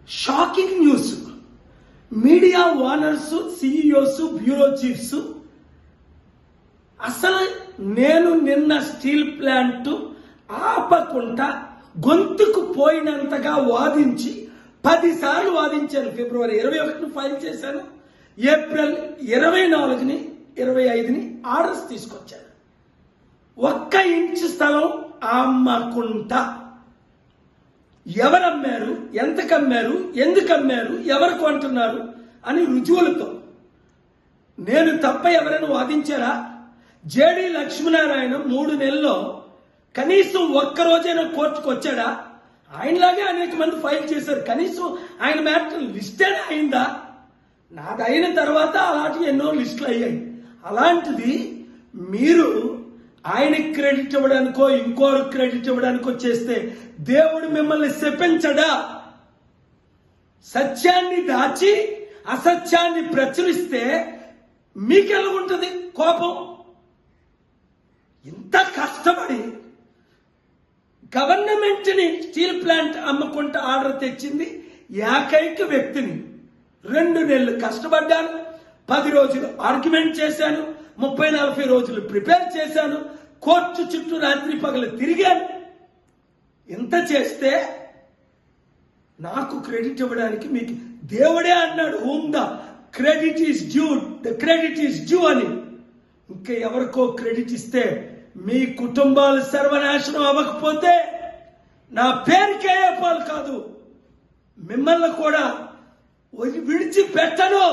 Shocking news. Media owners, CEOs, bureau chiefs అసలు నేను నిన్న స్టీల్ ప్లాంట్ ఆపకుండా గొంతుకు పోయినంతగా వాదించి 10 సార్లు వాదించాను. ఫిబ్రవరి 21ని ఫైల్ చేశాను. ఏప్రిల్ 24ని 25ని ఆర్డర్స్ తీసుకొచ్చాను. 1 ఇంచు స్థలం అమ్మకుంటా ఎవరమ్మారు, ఎంతకమ్మారు, ఎందుకమ్మారు, ఎవరు కొంటున్నారు అని రుజువులతో. నేను తప్ప ఎవరైనా వాదించారా? జేడి లక్ష్మీనారాయణ 3 నెలల్లో కనీసం ఒక్కరోజైనా కోర్టుకు వచ్చాడా? ఆయనలాగే అనేక మంది ఫైల్ చేశారు. కనీసం ఆయన మ్యాటర్ లిస్టేనే అయిందా? నాది అయిన తర్వాత అలాంటి ఎన్నో లిస్టులు అయ్యాయి. అలాంటిది మీరు ఆయనకి క్రెడిట్ ఇవ్వడానికో ఇంకోరు క్రెడిట్ ఇవ్వడానికో చేస్తే దేవుడు మిమ్మల్ని శపించడా? సత్యాన్ని దాచి అసత్యాన్ని ప్రచురిస్తే మీకెలా ఉంటుంది కోపం? ఇంత కష్టపడి గవర్నమెంట్ ని స్టీల్ ప్లాంట్ అమ్ముకుంటూ ఆర్డర్ తెచ్చింది ఏకైక వ్యక్తిని. 2 నెలలు కష్టపడ్డాను, 10 రోజులు ఆర్గ్యుమెంట్ చేశాను, 30-40 రోజులు ప్రిపేర్ చేశాను, కోర్టు చుట్టూ రాత్రి పగలు తిరిగాను. ఇంత చేస్తే నాకు క్రెడిట్ ఇవ్వడానికి మీకు దేవుడే అన్నాడు, whom the credit is due, the credit is due అని. ఇంకా ఎవరికో క్రెడిట్ ఇస్తే మీ కుటుంబాలు సర్వనాశనం అవ్వకపోతే నా పేరుకే పాలు కాదు, మిమ్మల్ని కూడా విడిచిపెట్టను.